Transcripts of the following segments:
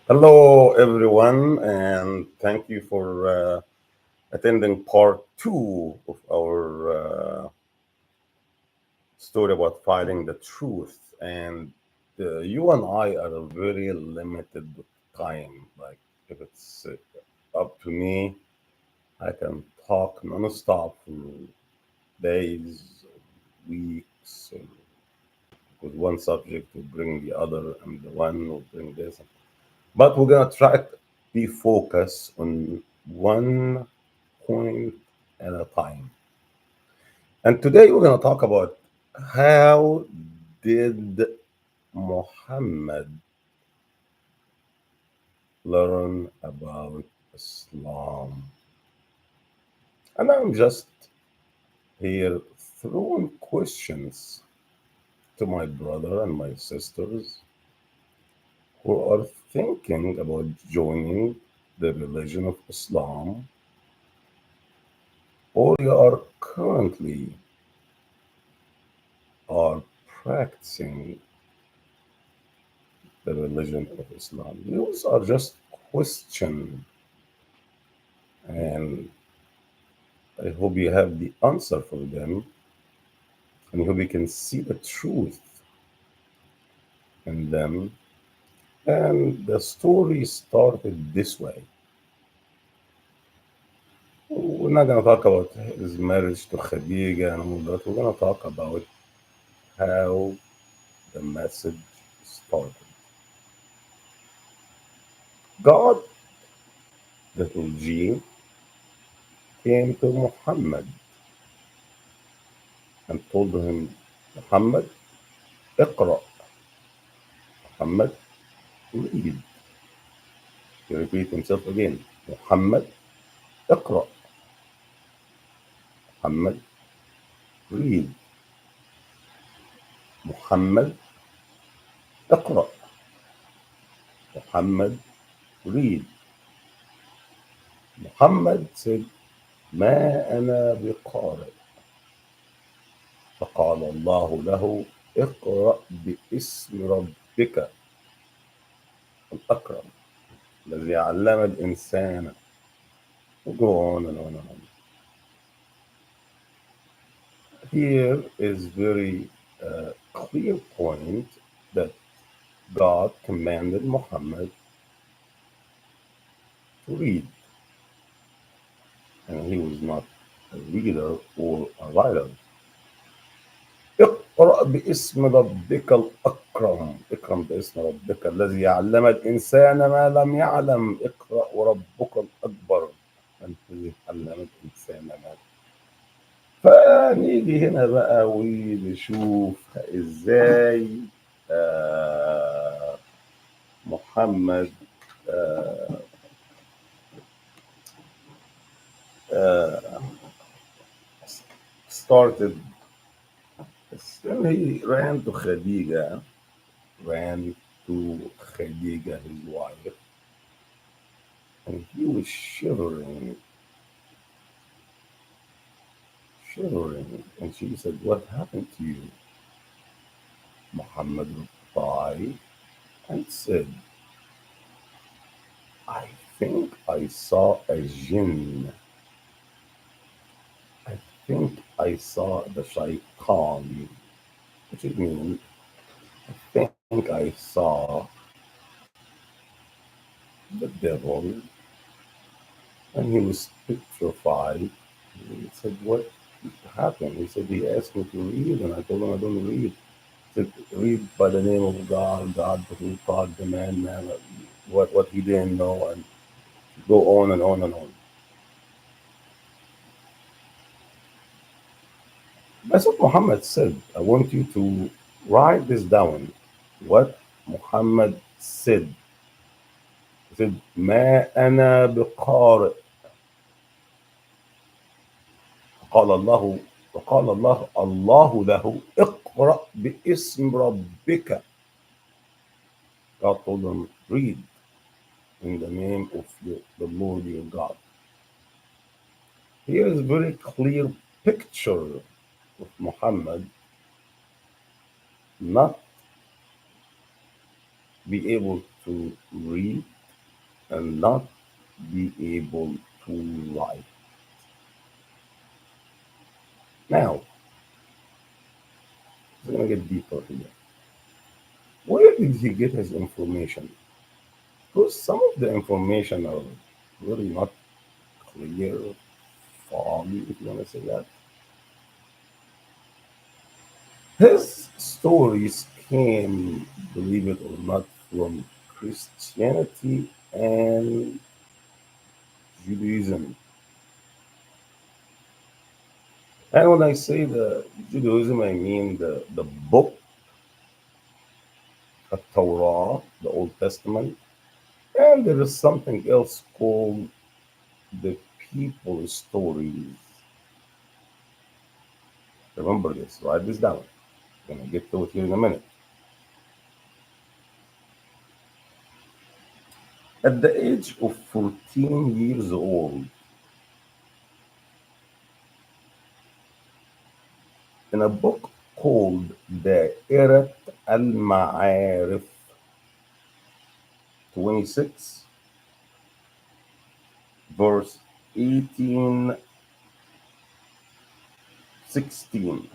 Hello, everyone, and thank you for attending part two of our story about finding the truth. And you and I are very limited with time. Like, if it's up to me, I can talk nonstop for days, weeks, with one subject will bring the other, and the one will bring this. But we're gonna try to be focused on one point at a time. And today we're gonna talk about how did Muhammad learn about Islam? And I'm just here throwing questions to my brother and my sisters who are thinking about joining the religion of Islam, or you are currently are practicing the religion of Islam. Those are just questions, and I hope you have the answer for them, and I hope you can see the truth in them. And the story started this way. We're not going to talk about his marriage to Khadija and all that. We're going to talk about how the message started. God, the Jinn, came to Muhammad and told him, Muhammad, اقرأ. Muhammad, read. He repeat himself again. Muhammad, اقرأ. Muhammad, read. Muhammad, اقرأ. Muhammad, read. Muhammad said, ما أنا بقارئ. فقال الله له, اقرأ باسم ربك الأكرم الذي علم الإنسان. Go on and on and on. Here is very clear point that God commanded Muhammad to read, and he was not a reader or a writer. اقرأ باسم ربك الأكرم. اقرأ باسم ربك الذي علم الإنسان ما لم يعلم. اقرأ وربك الأكبر الذي علم الإنسان ما لم. فنيجي هنا بقى ونشوف ازاي آه، محمد آه، آه، started. Then he ran to Khadija, ran to Khadija, his wife, and he was shivering, shivering. And she said, what happened to you? Muhammad replied and said, I think I saw a jinn. I think I saw the shaitan, which it means I think I saw the devil, and he was petrified. He said, what happened? He said, he asked me to read, and I told him I don't read. He said, read by the name of God, God who taught the man, what he didn't know, and go on and on and on. That's what Muhammad said. I want you to write this down. What Muhammad said. He said, ما أنا بقارئ. قال الله وقال الله له اقرأ باسم ربك. God told him, read in the name of the Lord your God. Here is a very clear picture of Muhammad not be able to read and not be able to write. Now, we're going to get deeper here. Where did he get his information? Because some of the information are really not clear, foggy, if you want to say that. His stories came, believe it or not, from Christianity and Judaism. And when I say the Judaism, I mean the book, the Torah, the Old Testament. And there is something else called the people stories. Remember this, write this down. I'm going to get to it here in a minute. At the age of 14 years old, in a book called Da'irat al-Ma'arif 26, verse 1816,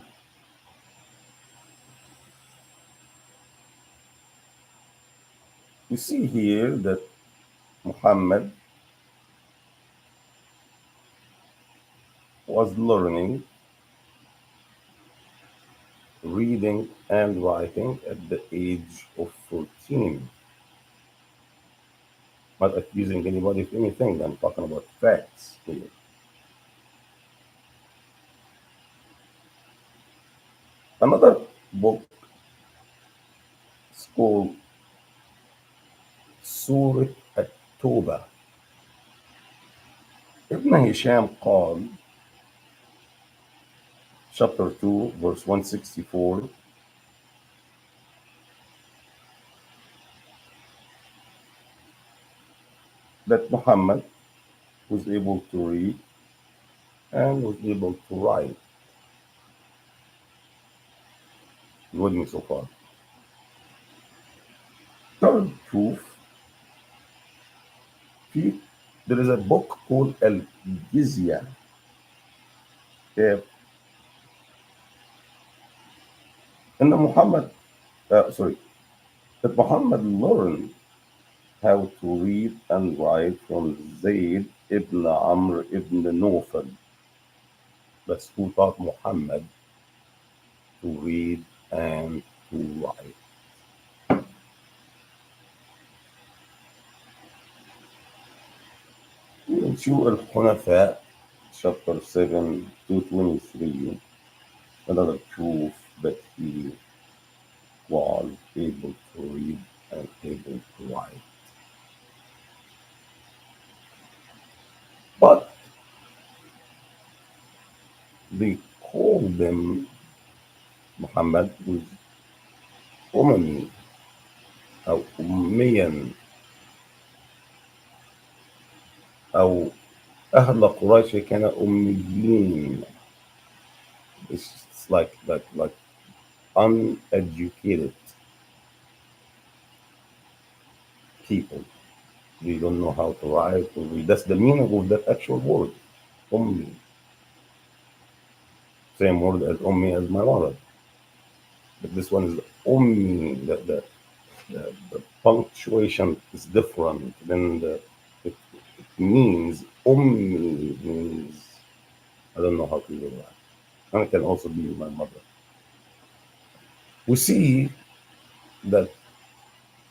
you see here that Muhammad was learning reading and writing at the age of 14. Not accusing anybody of anything, I'm talking about facts here. Another book is called Surah At-Tawbah. Ibn Hisham قال, chapter 2, verse 164, that Muhammad was able to read and was able to write. You with me so far? Third proof, في, there is a book called Al-Jizya. And Muhammad, sorry, that Muhammad learned how to read and write from Zayd ibn Amr ibn Nawfal. That's who taught Muhammad to read and to write. In Surah Al-Hunafa, chapter 7 to 23, another proof that he was able to read and able to write. But they called them Muhammad was أممي أو أميا أو أهل قريش كان أميين. It's like uneducated people. They don't know how to write or read. That's the meaning of that actual word, Ummi. Same word as Ummi as my mother. But this one is Ummi. The punctuation is different. Then it means Ummi means I don't know how to do that. And it can also be my mother. We see that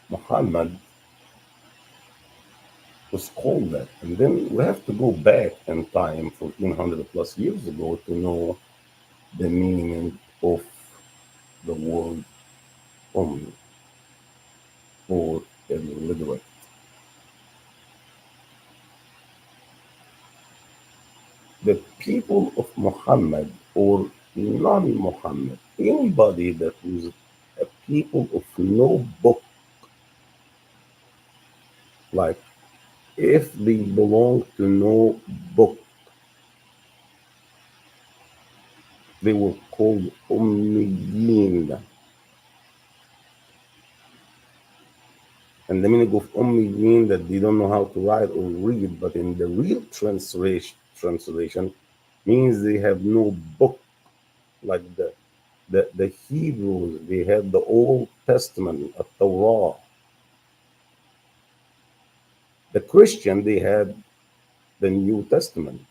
Muhammad was called that. And then we have to go back in time 1400 plus years ago to know the meaning of the word Ummi or illiterate. The people of Muhammad or non-Muhammad, anybody that was a people of no book, like if they belong to no book, they were called Ummiyin. And the meaning of ummi mean that they don't know how to write or read, but in the real translation means they have no book like the Hebrews. They had the Old Testament, a Torah. The Christian they had the New Testament.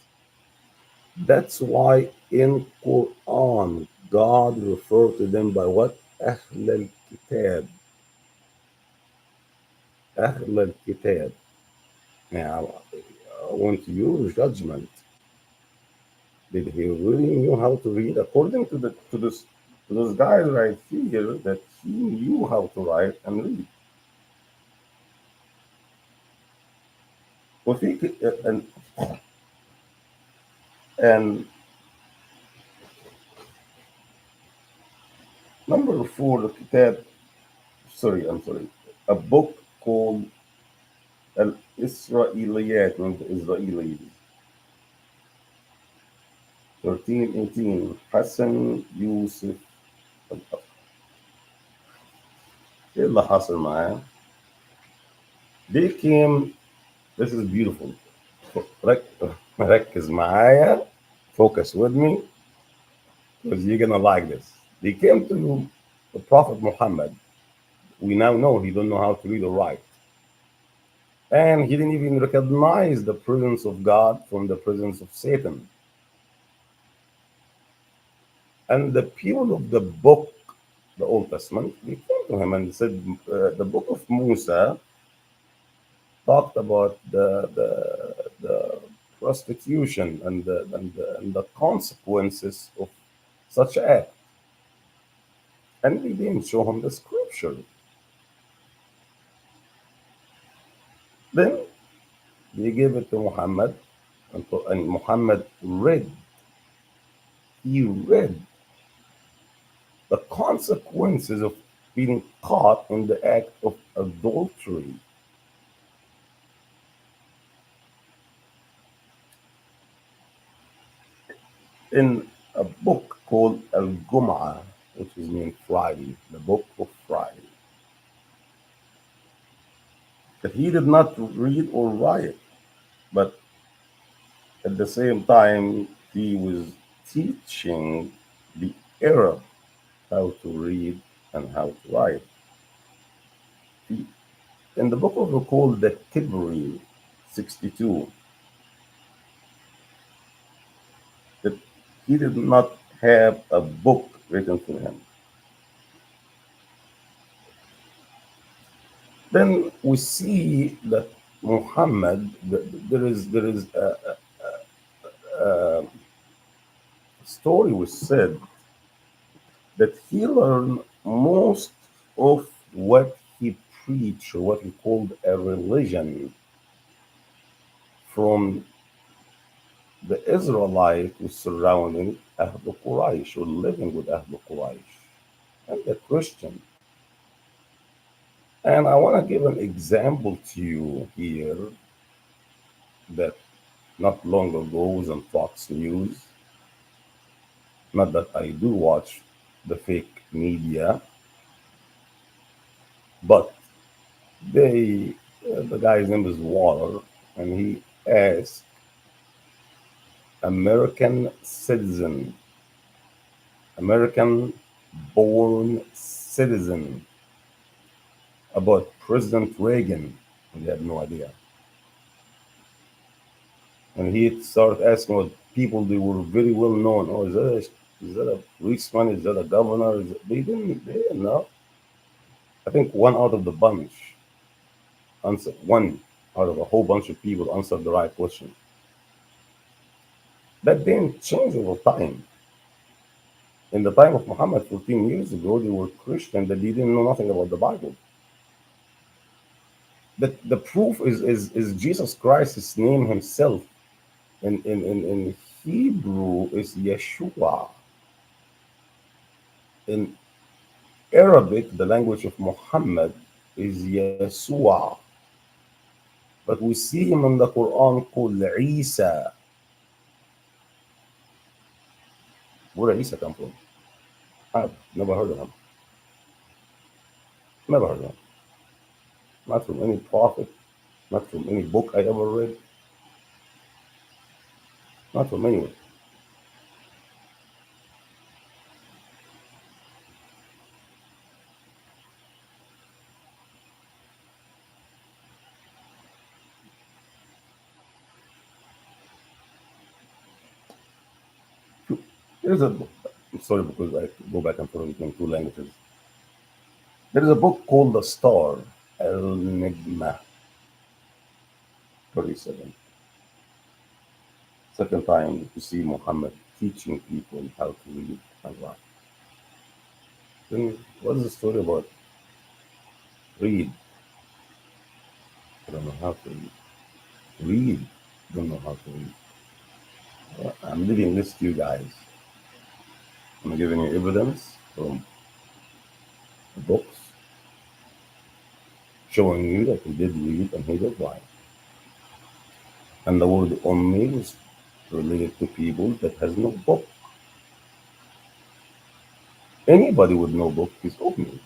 That's why in Quran God referred to them by what? Ahl al-Kitab. Ahl al-Kitab. Now, I want your judgment. Did he really knew how to read? According to the to this guy right here, that he knew how to write and read. وفي and number four, the kitab. Sorry, I'm sorry. A book called Al Israeliyat, means the Israelis. 1318. Hassan Yusuf. ايه اللي حصل معاه؟ They came. This is beautiful. ركز معايا. Focus with me because you're gonna like this. They came to the Prophet Muhammad. We now know he don't know how to read or write. And he didn't even recognize the presence of God from the presence of Satan. And the people of the book, the Old Testament, they came to him and said, the book of Musa talked about the prostitution and the consequences of such act. And they didn't show him the scripture. Then they gave it to Muhammad, and Muhammad read. He read the consequences of being caught in the act of adultery. In a book called Al Gum'ah, which is mean Friday, the book of Friday. That he did not read or write, but at the same time, he was teaching the Arab how to read and how to write. In the book of called the Tibri 62, that he did not have a book written for him. Then we see that Muhammad, there is a story was said that he learned most of what he preached or what he called a religion from the Israelite who surrounding Ahl Quraysh or living with Ahl Quraysh and the Christian. And I want to give an example to you here that not long ago was on Fox News. Not that I do watch the fake media, but the guy's name is Waller, and he asked American citizen, American born citizen about President Reagan, and they had no idea. And he started asking what people they were very well known. Oh, is that a policeman? Is that a governor? They didn't know. I think one out of the bunch answered, one out of a whole bunch of people answered the right question. That didn't change over time. In the time of Muhammad 14 years ago, they were Christian that they didn't know nothing about the Bible. The proof is Jesus Christ's name himself in Hebrew is Yeshua. In Arabic, the language of Muhammad is Yeshua. But we see him in the Quran called Isa. Where did Isa come from? I've never heard of him. Never heard of him. not from any prophet, not from any book I ever read, not from anywhere. There's a book, I'm sorry because I go back and forth between two languages. There is a book called The Star, Al Nigma 37. Second time to see Muhammad teaching people how to read and write. Then what's the story about read? I don't know how to read. Read, don't know how to read. I'm leaving this to you guys. I'm giving you evidence from books showing you that he did read and he did write. And the word Ummi is related to people that has no book. Anybody with no book is Ummi.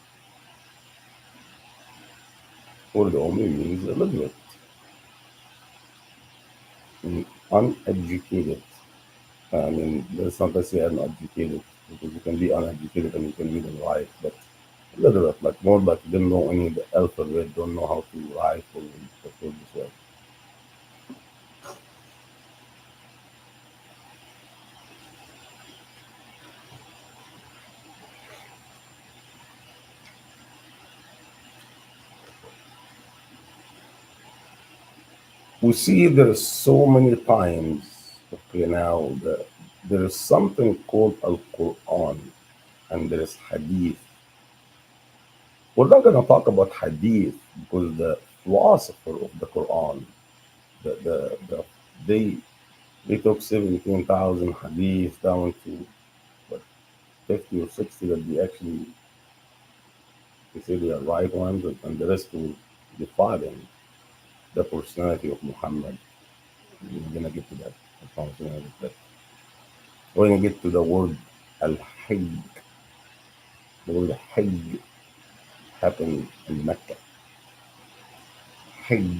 Word Ummi means illiterate, uneducated. I mean, that's not to say uneducated, because you can be uneducated and you can read and write, but literate, like more like you don't know any of the alphabet, don't know how to write or read. That's what this was. We see there's so many times, okay, now there is something called Al Quran and there is Hadith. We're not going to talk about Hadith because the philosopher of the Quran, the they they took 17,000 Hadith down to what 50 or 60 that they say they are right ones, and the rest will define the personality of Muhammad. We're gonna get to that. I promise we're gonna get to that. We're gonna get to the word al-hajj. The word hajj happened in Mecca. Hajj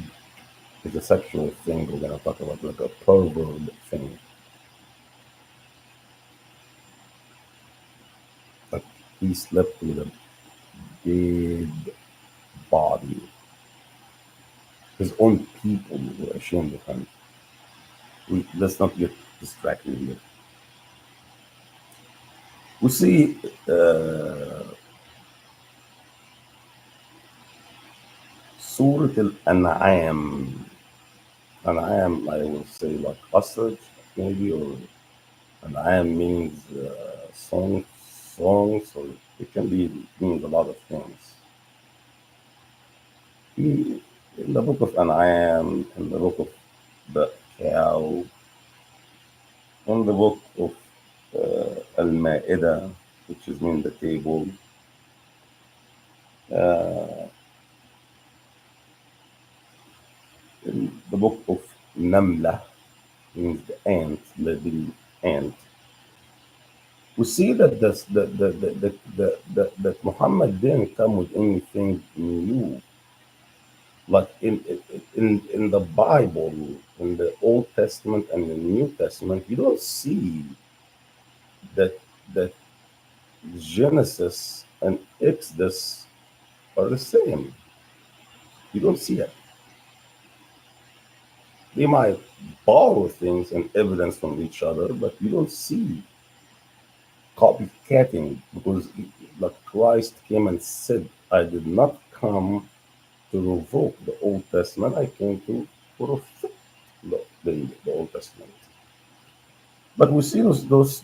is a sexual thing we're gonna talk about, like a pervert thing. Like he slept with a dead body. His own people were ashamed of him. Let's not get distracted here. We see Surah Al-An'am. An'am, I will say like ostrich, maybe, or An'am means songs, or it can be means a lot of things. He, in the book of An'am, in the book of the cow, in the book of Al-Ma'idah, which is mean the table, uh, in the book of Namlah, means the ant, the ant. We see that that Muhammad didn't come with anything new. Like in the Bible, in the Old Testament and the New Testament, you don't see that that Genesis and Exodus are the same. You don't see it. They might borrow things and evidence from each other, but you don't see copycatting because like Christ came and said, I did not come to revoke the Old Testament, I came to perfect the Old Testament. But we see those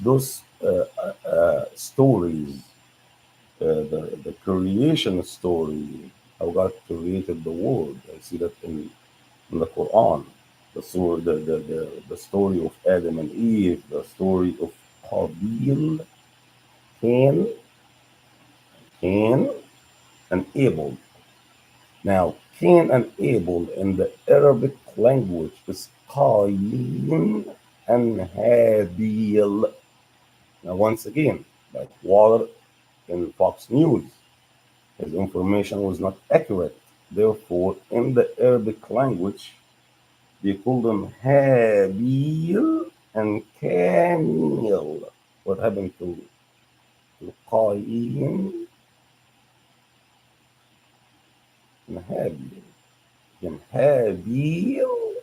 stories, the creation story, how God created the world. I see that in the Quran. The story of Adam and Eve, the story of Qabil, Cain, Cain, and Abel. Now, Cain and Abel in the Arabic language is Qayin and Habil. Now, once again, like Waller in Fox News, his information was not accurate. Therefore, in the Arabic language, they call them Habil and Camil. What happened to Qaim and Habil? And Habil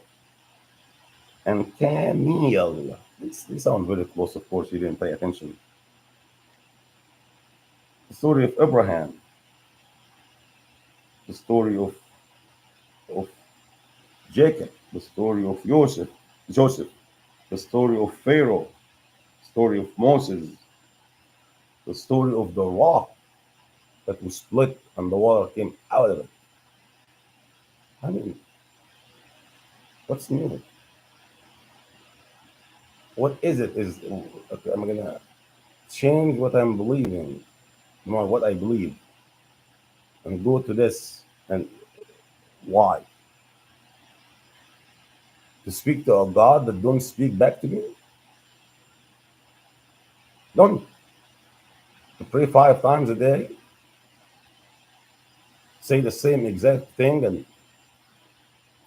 and Camil. They sound very close, of course, you didn't pay attention. The story of Abraham, the story of Jacob, the story of Joseph, the story of Pharaoh, the story of Moses, the story of the rock that was split and the water came out of it. I mean, what's new? What is it? Okay, I'm gonna change what I'm believing, no matter what I believe, and go to this. And why? To speak to a God that don't speak back to me? Don't. To pray 5 times a day, say the same exact thing, and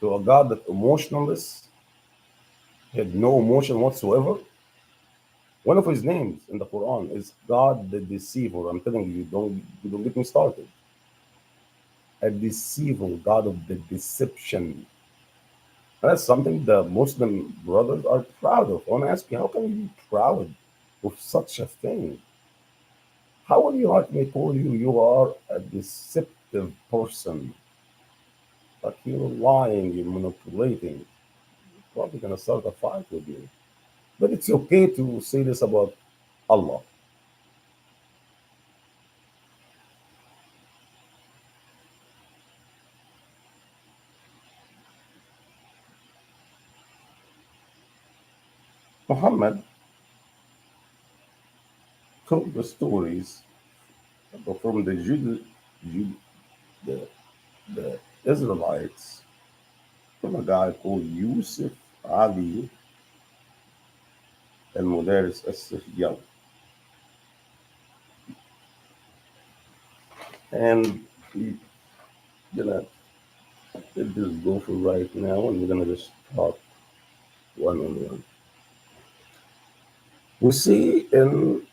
to a God that emotionless, had no emotion whatsoever. One of his names in the Quran is God the Deceiver. I'm telling you, don't get me started. A deceiver, God of the deception. And that's something the Muslim brothers are proud of. I want to ask you, how can you be proud of such a thing? How will you like me call you? You are a deceptive person. Like you're lying, you're manipulating. Probably gonna start a fight with me. But it's okay to say this about Allah. Muhammad told the stories from Jude, the, the Israelites from a guy called Yusuf Ali al Mudaris as and we gonna let this go for right now, and we're gonna just talk one on one. We see in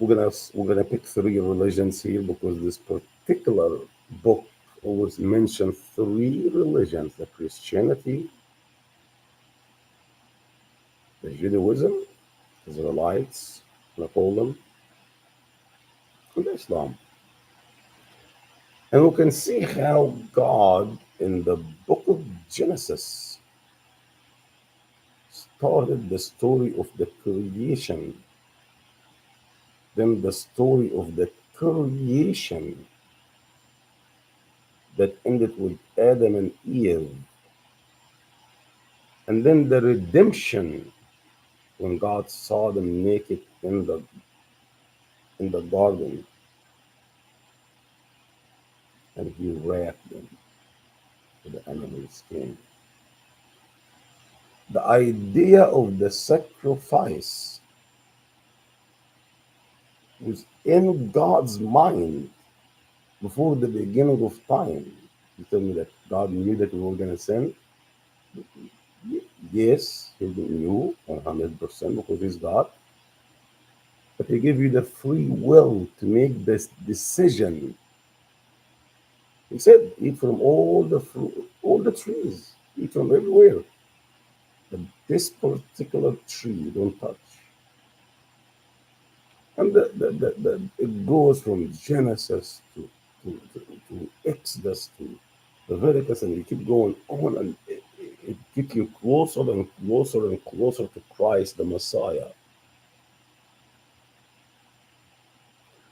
we're gonna pick 3 religions here because this particular book always mentions 3 religions: the Christianity, the Judaism, Israelites, Napoleon, and Islam. And we can see how God in the book of Genesis started the story of the creation, then the story of the creation that ended with Adam and Eve, and then the redemption when God saw them naked in the garden and he wrapped them with the animal skin. The idea of the sacrifice was in God's mind before the beginning of time. You tell me that God knew that we were going to sin? Yes, He knew 100% because He's God. But He gave you the free will to make this decision. He said, eat from all the fruit, all the trees, eat from everywhere. But this particular tree, don't touch. And it goes from Genesis to Exodus to Leviticus, and you keep going on, and it gets you closer and closer and closer to Christ, the Messiah.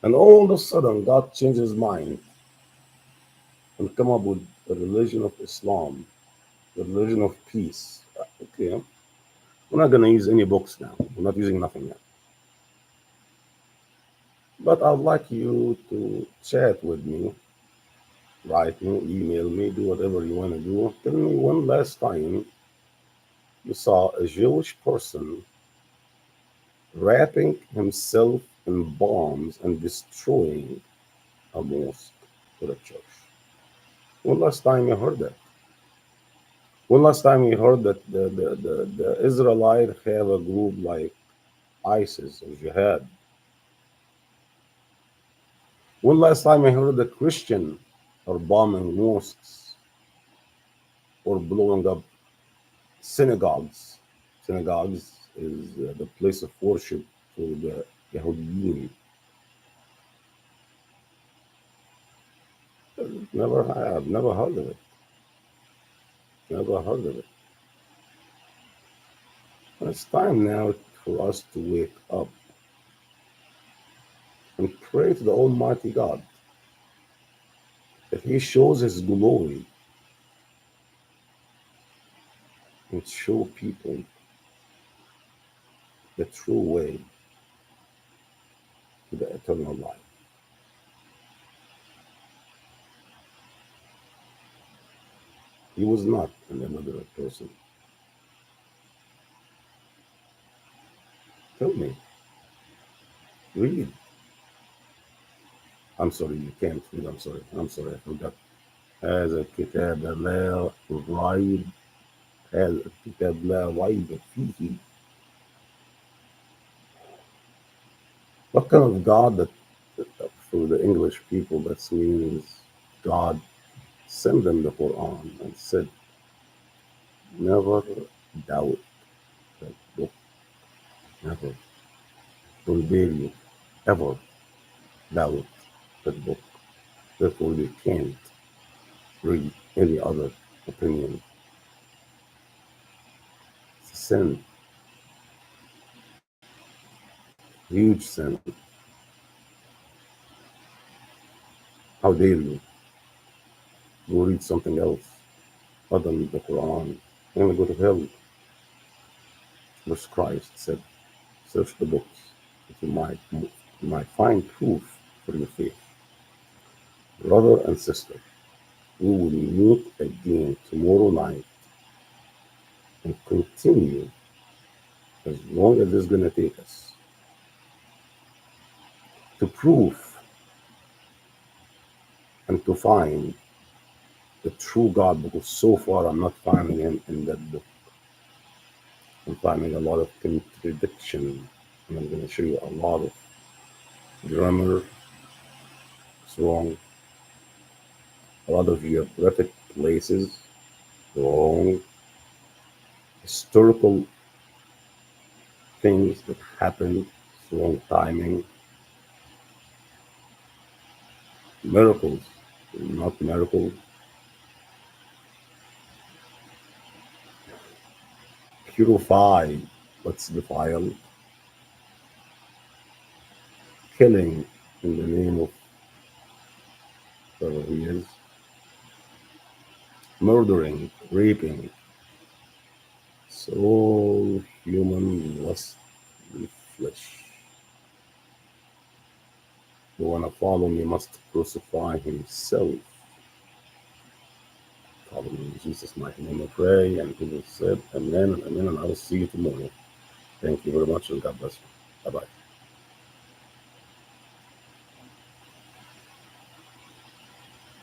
And all of a sudden, God changed his mind and come up with the religion of Islam, the religion of peace. Okay, we're not going to use any books now. We're not using nothing now. But I'd like you to chat with me, write me, email me, do whatever you want to do. Tell me one last time you saw a Jewish person wrapping himself in bombs and destroying a mosque or a church. When last time you heard that? When last time you heard that the Israelites have a group like ISIS or Jihad? When last time you heard that Christian are bombing mosques or blowing up synagogues? Synagogues is the place of worship for the Yahudi. Never have, never heard of it. Never heard of it. It's time now for us to wake up and pray to the Almighty God that He shows His glory and show people the true way to the eternal life. He was not an another person. Tell me, read. I'm sorry, you can't read. I'm sorry, I forgot. هذا الكتاب لا ريب هذا الكتاب لا ريب فيه. What kind of God that for the English people that means God sent them the Quran and said, never doubt that book, never. Don't dare you ever doubt that book. Therefore, you can't read any other opinion. It's a sin, huge sin. How dare you go read something else other than the Quran? You're going to go to hell. Verse Christ said, search the books that you might find proof for your faith. Brother and sister, we will meet again tomorrow night and continue as long as it's going to take us to prove and to find the true God, because so far I'm not finding Him in that book. I'm finding a lot of contradiction, and I'm going to show you a lot of grammar is wrong, a lot of geographic places wrong, historical things that happened, wrong timing, miracles, not miracles, purify what's defiled, killing in the name of whatever He is, murdering, raping, so human lust with flesh. The one to follow me must crucify himself. Follow me in Jesus' mighty name I pray, and people said, Amen and Amen, and I will see you tomorrow. Thank you very much, and God bless you. Bye bye.